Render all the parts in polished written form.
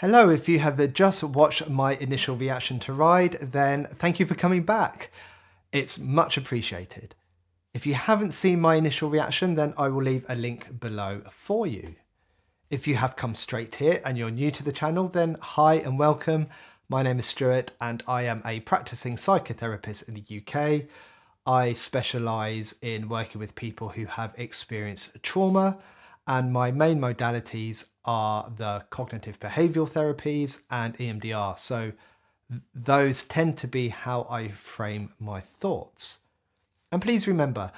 Hello, if you have just watched my initial reaction to Ride, then thank you for coming back. It's much appreciated. If you haven't seen my initial reaction, then I will leave a link below for you. If you have come straight here and you're new to the channel, then hi and welcome. My name is Stuart and I am a practicing psychotherapist in the UK. I specialise in working with people who have experienced trauma, and my main modalities are the cognitive behavioural therapies and EMDR. So those tend to be how I frame my thoughts. And please remember,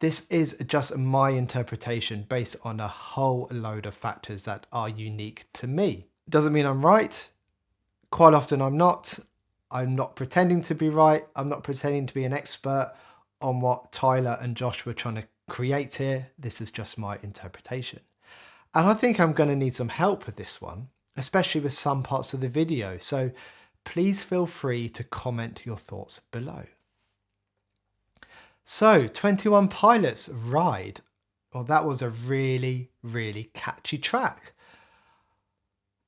this is just my interpretation based on a whole load of factors that are unique to me. Doesn't mean I'm right. Quite often I'm not. I'm not pretending to be right. I'm not pretending to be an expert on what Tyler and Josh were trying to create here. This is just my interpretation. And I think I'm going to need some help with this one, especially with some parts of the video. So please feel free to comment your thoughts below. So 21 Pilots Ride. Well, that was a really, really catchy track.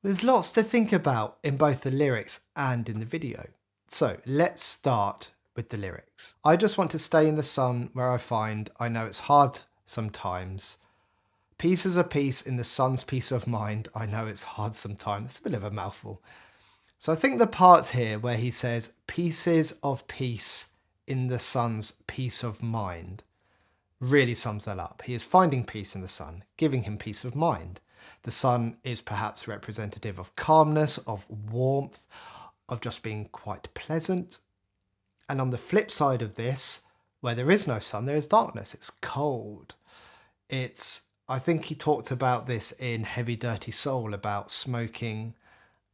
There's lots to think about in both the lyrics and in the video. So let's start with the lyrics. I just want to stay in the sun where I know it's hard sometimes. Pieces of peace in the sun's peace of mind. I know it's hard sometimes. It's a bit of a mouthful. So I think the parts here where he says pieces of peace in the sun's peace of mind really sums that up. He is finding peace in the sun, giving him peace of mind. The sun is perhaps representative of calmness, of warmth, of just being quite pleasant. And on the flip side of this, where there is no sun, there is darkness. It's cold. I think he talked about this in Heavy Dirty Soul, about smoking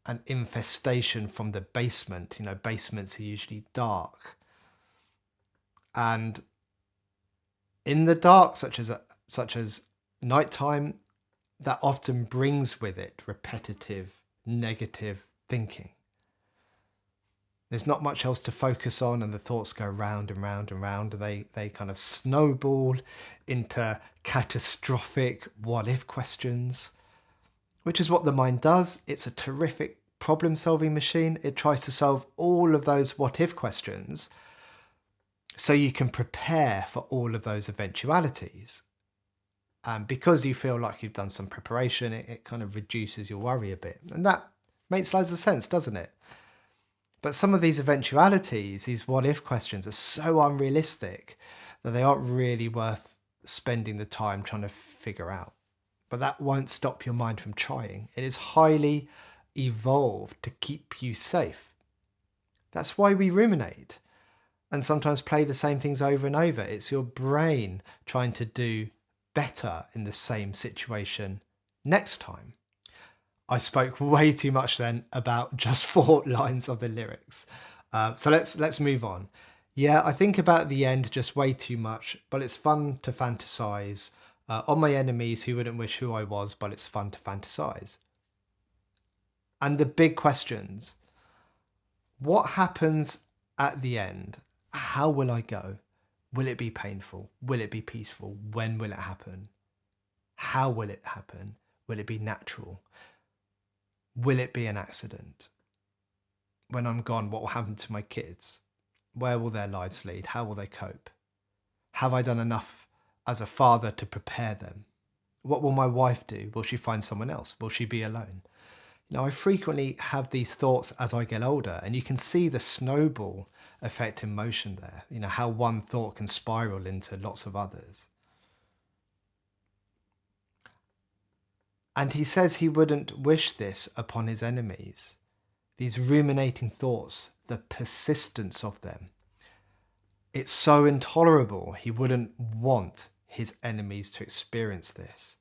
and infestation from the basement. You know, basements are usually dark. And in the dark, such as nighttime, that often brings with it repetitive, negative thinking. There's not much else to focus on, and the thoughts go round and round and round. They kind of snowball into catastrophic what-if questions, which is what the mind does. It's a terrific problem-solving machine. It tries to solve all of those what-if questions so you can prepare for all of those eventualities. And because you feel like you've done some preparation, it kind of reduces your worry a bit. And that makes loads of sense, doesn't it? But some of these eventualities, these what-if questions, are so unrealistic that they aren't really worth spending the time trying to figure out. But that won't stop your mind from trying. It is highly evolved to keep you safe. That's why we ruminate and sometimes play the same things over and over. It's your brain trying to do better in the same situation next time. I spoke way too much then about just 4 lines of the lyrics. So let's move on. Yeah, I think about the end just way too much, but it's fun to fantasize on my enemies who wouldn't wish who I was, but it's fun to fantasize. And the big questions: what happens at the end? How will I go? Will it be painful? Will it be peaceful? When will it happen? How will it happen? Will it be natural? Will it be an accident? When I'm gone, what will happen to my kids? Where will their lives lead? How will they cope? Have I done enough as a father to prepare them? What will my wife do? Will she find someone else? Will she be alone? Now, I frequently have these thoughts as I get older, and you can see the snowball effect in motion there. You know, how one thought can spiral into lots of others. And he says he wouldn't wish this upon his enemies. These ruminating thoughts, the persistence of them. It's so intolerable, he wouldn't want his enemies to experience this.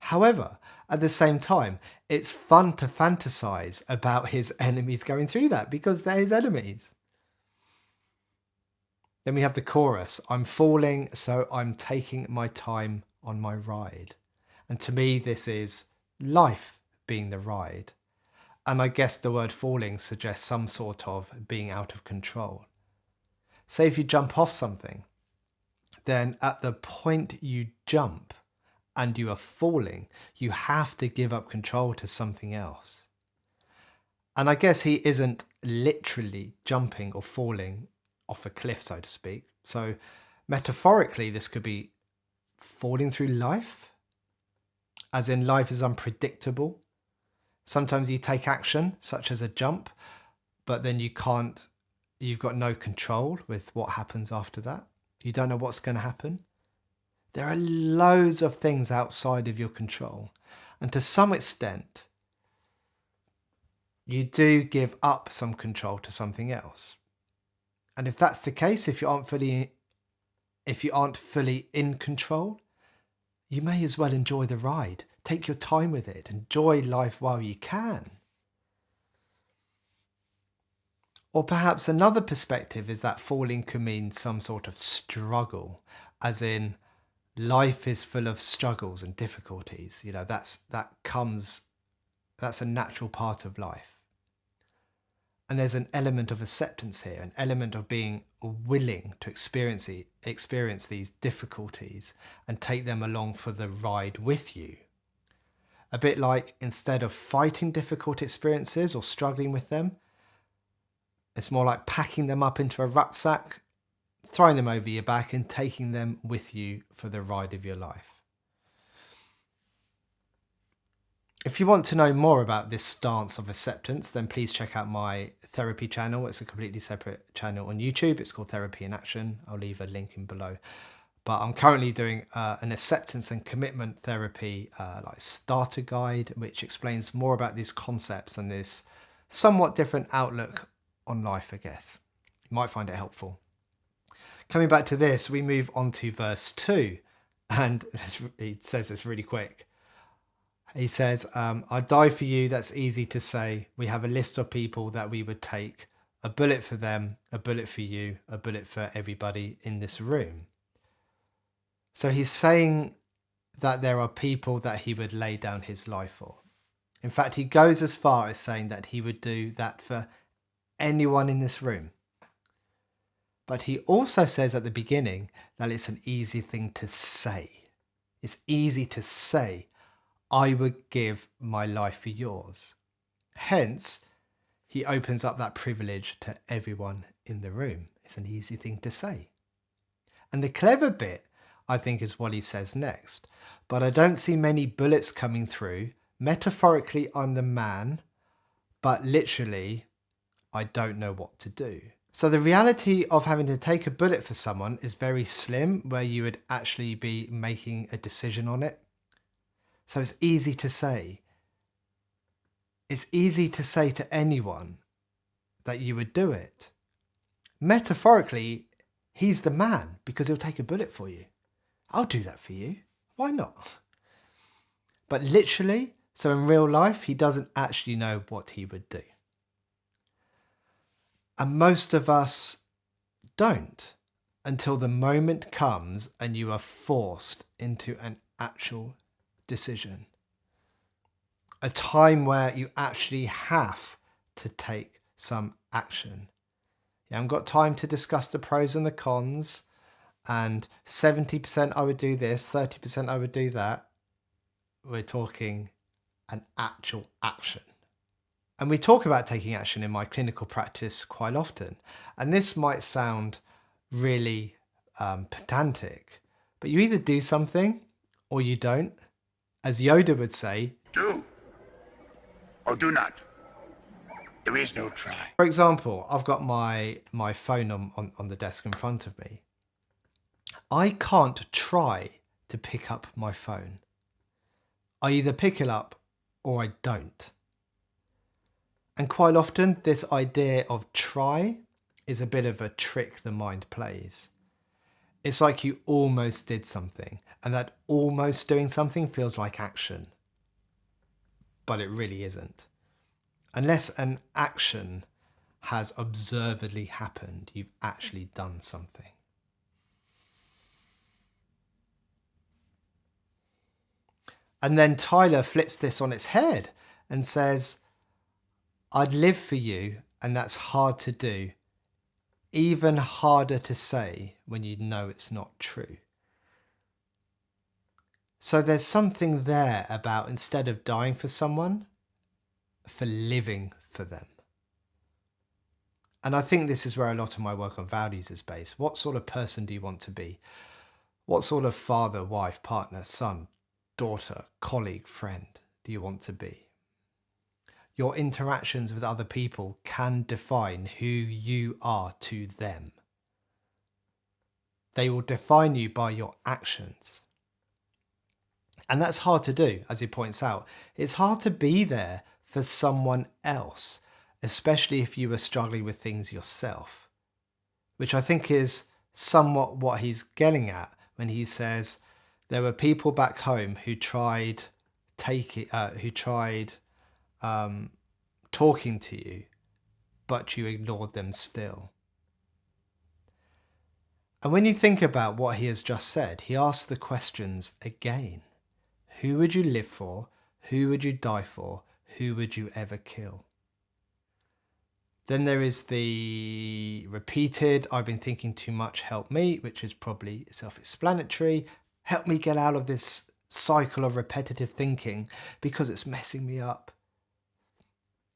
However, at the same time, it's fun to fantasize about his enemies going through that because they're his enemies. Then we have the chorus: I'm falling, so I'm taking my time on my ride. And to me, this is life being the ride. And I guess the word falling suggests some sort of being out of control. Say if you jump off something, then at the point you jump, and you are falling, you have to give up control to something else. And I guess he isn't literally jumping or falling off a cliff, so to speak. So metaphorically, this could be falling through life, as in life is unpredictable. Sometimes you take action, such as a jump, but then you've got no control with what happens after that. You don't know what's going to happen. There are loads of things outside of your control. And to some extent, you do give up some control to something else. And if that's the case, if you aren't fully in control, you may as well enjoy the ride. Take your time with it. Enjoy life while you can. Or perhaps another perspective is that falling could mean some sort of struggle, as in life is full of struggles and difficulties. You know, that's a natural part of life. And there's an element of acceptance here, an element of being willing to experience these difficulties and take them along for the ride with you. A bit like, instead of fighting difficult experiences or struggling with them, it's more like packing them up into a rucksack, throwing them over your back and taking them with you for the ride of your life. If you want to know more about this stance of acceptance, then please check out my therapy channel. It's a completely separate channel on YouTube. It's called Therapy in Action. I'll leave a link in below. But I'm currently doing an acceptance and commitment therapy like starter guide, which explains more about these concepts and this somewhat different outlook on life, I guess. You might find it helpful. Coming back to this, we move on to verse 2, and he says this really quick. He says, I die for you. That's easy to say. We have a list of people that we would take. A bullet for them, a bullet for you, a bullet for everybody in this room. So he's saying that there are people that he would lay down his life for. In fact, he goes as far as saying that he would do that for anyone in this room. But he also says at the beginning that it's an easy thing to say. It's easy to say, I would give my life for yours. Hence, he opens up that privilege to everyone in the room. It's an easy thing to say. And the clever bit, I think, is what he says next. But I don't see many bullets coming through. Metaphorically, I'm the man, but literally, I don't know what to do. So the reality of having to take a bullet for someone is very slim, where you would actually be making a decision on it. So it's easy to say. It's easy to say to anyone that you would do it. Metaphorically, he's the man because he'll take a bullet for you. I'll do that for you. Why not? But literally, so in real life, he doesn't actually know what he would do. And most of us don't until the moment comes and you are forced into an actual decision. A time where you actually have to take some action. You haven't got time to discuss the pros and the cons, and 70% I would do this, 30% I would do that. We're talking an actual action. And we talk about taking action in my clinical practice quite often. And this might sound really pedantic, but you either do something or you don't. As Yoda would say, do or do not. There is no try. For example, I've got my phone on the desk in front of me. I can't try to pick up my phone. I either pick it up or I don't. And quite often, this idea of try is a bit of a trick the mind plays. It's like you almost did something, and that almost doing something feels like action. But it really isn't. Unless an action has observedly happened, you've actually done something. And then Tyler flips this on its head and says, I'd live for you, and that's hard to do. Even harder to say when you know it's not true. So there's something there about, instead of dying for someone, for living for them. And I think this is where a lot of my work on values is based. What sort of person do you want to be? What sort of father, wife, partner, son, daughter, colleague, friend do you want to be? Your interactions with other people can define who you are to them. They will define you by your actions. And that's hard to do, as he points out. It's hard to be there for someone else, especially if you are struggling with things yourself, which I think is somewhat what he's getting at when he says there were people back home who tried talking to you, but you ignored them still. And when you think about what he has just said, he asks the questions again. Who would you live for? Who would you die for? Who would you ever kill? Then there is the repeated, I've been thinking too much, help me, which is probably self-explanatory. Help me get out of this cycle of repetitive thinking because it's messing me up.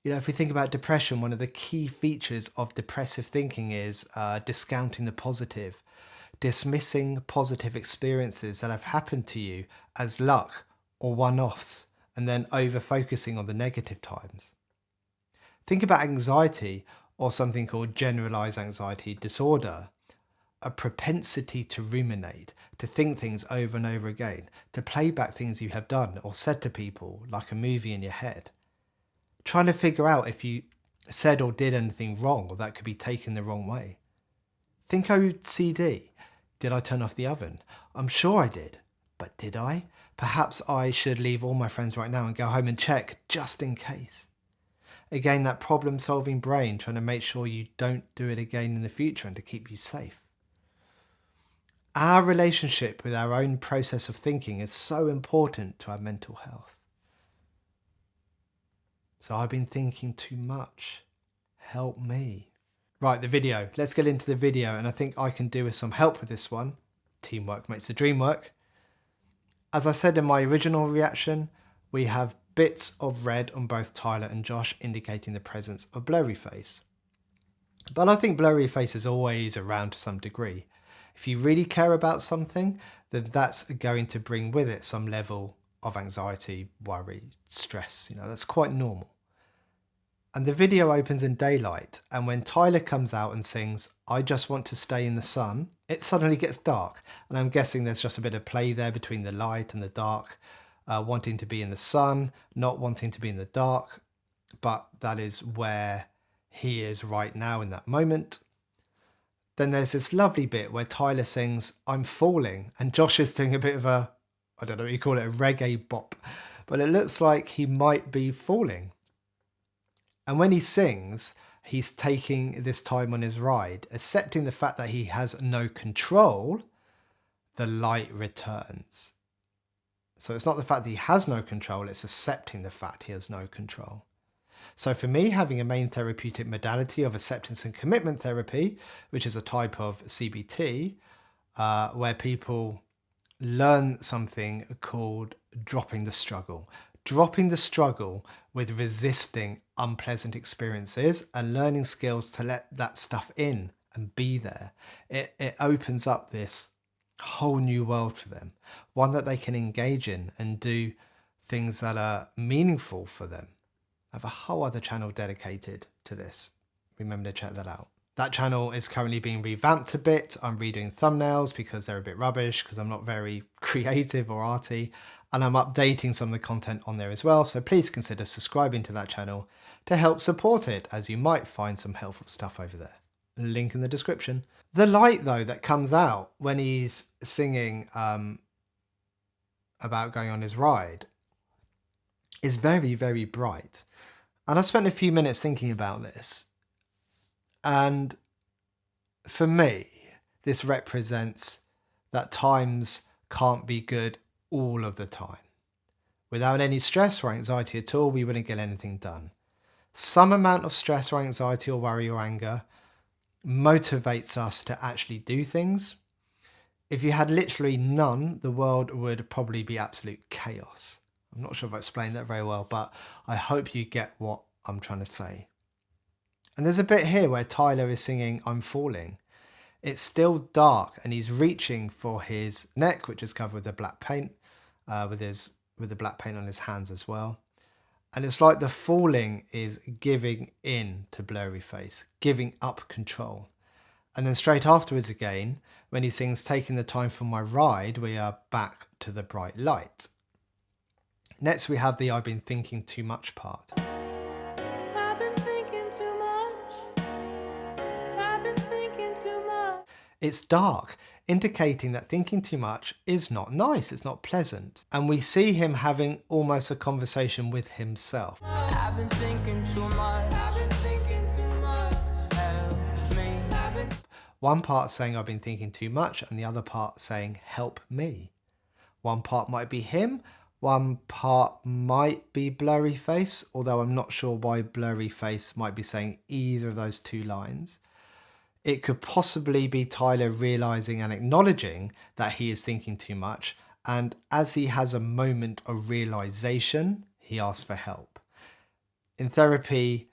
You know, if we think about depression, one of the key features of depressive thinking is discounting the positive, dismissing positive experiences that have happened to you as luck or one-offs, and then over-focusing on the negative times. Think about anxiety, or something called generalized anxiety disorder, a propensity to ruminate, to think things over and over again, to play back things you have done or said to people like a movie in your head, trying to figure out if you said or did anything wrong or that could be taken the wrong way. Think OCD. Did I turn off the oven? I'm sure I did, but did I? Perhaps I should leave all my friends right now and go home and check just in case. Again, that problem-solving brain trying to make sure you don't do it again in the future and to keep you safe. Our relationship with our own process of thinking is so important to our mental health. So I've been thinking too much. Help me. Right, the video. Let's get into the video, and I think I can do with some help with this one. Teamwork makes the dream work. As I said in my original reaction, we have bits of red on both Tyler and Josh, indicating the presence of blurry face. But I think blurry face is always around to some degree. If you really care about something, then that's going to bring with it some level of anxiety, worry, stress. You know, that's quite normal. And the video opens in daylight, and when Tyler comes out and sings, I just want to stay in the sun, it suddenly gets dark. And I'm guessing there's just a bit of play there between the light and the dark, wanting to be in the sun, not wanting to be in the dark, but that is where he is right now in that moment. Then there's this lovely bit where Tyler sings, I'm falling, and Josh is doing a bit of a, I don't know what you call it, a reggae bop, but it looks like he might be falling. And when he sings, he's taking this time on his ride, accepting the fact that he has no control. The light returns. So it's not the fact that he has no control, it's accepting the fact he has no control. So for me, having a main therapeutic modality of acceptance and commitment therapy, which is a type of CBT, where people learn something called dropping the struggle. Dropping the struggle with resisting unpleasant experiences and learning skills to let that stuff in and be there. It opens up this whole new world for them, one that they can engage in and do things that are meaningful for them. I have a whole other channel dedicated to this. Remember to check that out. That channel is currently being revamped a bit. I'm redoing thumbnails because they're a bit rubbish because I'm not very creative or arty, and I'm updating some of the content on there as well. So please consider subscribing to that channel to help support it, as you might find some helpful stuff over there. Link in the description. The light though that comes out when he's singing about going on his ride is very, very bright. And I spent a few minutes thinking about this. And for me, this represents that times can't be good all of the time. Without any stress or anxiety at all, we wouldn't get anything done. Some amount of stress or anxiety or worry or anger motivates us to actually do things. If you had literally none, the world would probably be absolute chaos. I'm not sure if I explained that very well, but I hope you get what I'm trying to say. And there's a bit here where Tyler is singing I'm Falling. It's still dark and he's reaching for his neck, which is covered with the black paint, with the black paint on his hands as well. And it's like the falling is giving in to blurry face, giving up control. And then straight afterwards again, when he sings Taking the Time for My Ride, we are back to the bright light. Next we have the I've been thinking too much part. I've been thinking too much. I've been thinking too much. It's dark, indicating that thinking too much is not nice, it's not pleasant. And we see him having almost a conversation with himself. I've been thinking too much. I've been thinking too much. Help me. One part saying I've been thinking too much and the other part saying help me. One part might be him, one part might be blurry face, although I'm not sure why blurry face might be saying either of those two lines. It could possibly be Tyler realizing and acknowledging that he is thinking too much, and as he has a moment of realization, he asks for help. In therapy,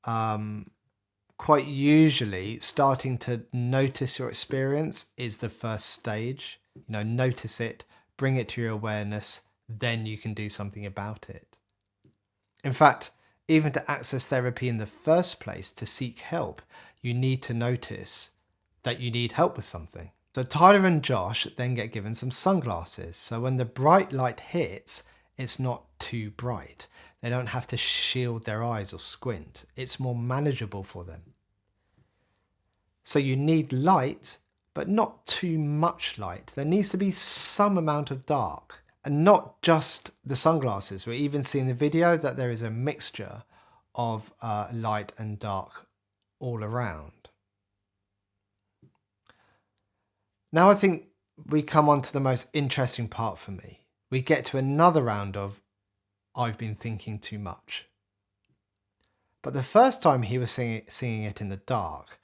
quite usually starting to notice your experience is the first stage. Notice it, bring it to your awareness, then you can do something about it. In fact, even to access therapy in the first place, to seek help, you need to notice that you need help with something. So Tyler and Josh then get given some sunglasses. So when the bright light hits, it's not too bright. They don't have to shield their eyes or squint. It's more manageable for them. So you need light, but not too much light. There needs to be some amount of dark. And not just the sunglasses. We even see in the video that there is a mixture of light and dark all around. Now I think we come on to the most interesting part for me. We get to another round of I've been thinking too much. But the first time he was singing it in the dark.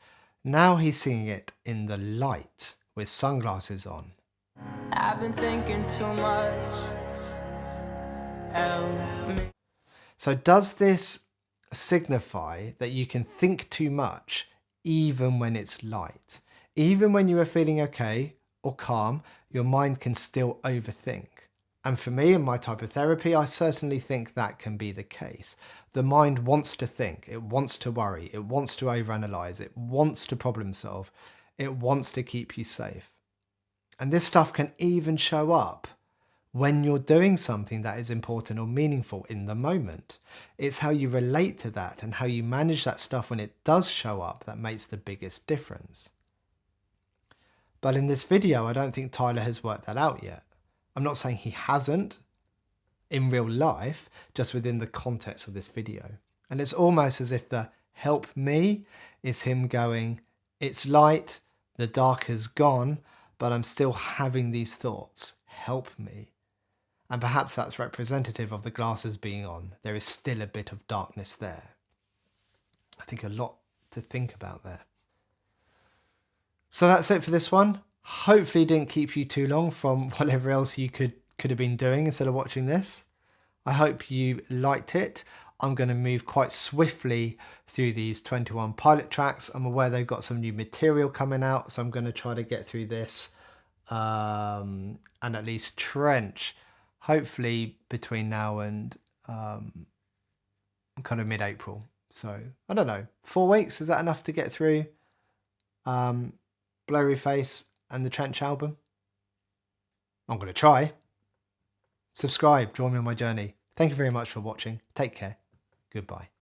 Now he's singing it in the light with sunglasses on. I've been thinking too much. Help me. So does this signify that you can think too much even when it's light? Even when you are feeling okay or calm, your mind can still overthink. And for me, in my type of therapy, I certainly think that can be the case. The mind wants to think, it wants to worry, it wants to overanalyze, it wants to problem solve, it wants to keep you safe. And this stuff can even show up when you're doing something that is important or meaningful in the moment. It's how you relate to that and how you manage that stuff when it does show up that makes the biggest difference. But in this video, I don't think Tyler has worked that out yet. I'm not saying he hasn't in real life, just within the context of this video. And it's almost as if the help me is him going, it's light, the dark has gone, but I'm still having these thoughts. Help me. And perhaps that's representative of the glasses being on. There is still a bit of darkness there. I think a lot to think about there. So that's it for this one. Hopefully it didn't keep you too long from whatever else you could have been doing instead of watching this. I hope you liked it. I'm going to move quite swiftly through these 21 pilot tracks. I'm aware they've got some new material coming out, so I'm going to try to get through this and at least trench, hopefully between now and kind of mid-April. So I don't know, 4 weeks, is that enough to get through Blurry Face and the Trench album? I'm going to try. Subscribe, join me on my journey. Thank you very much for watching. Take care. Goodbye.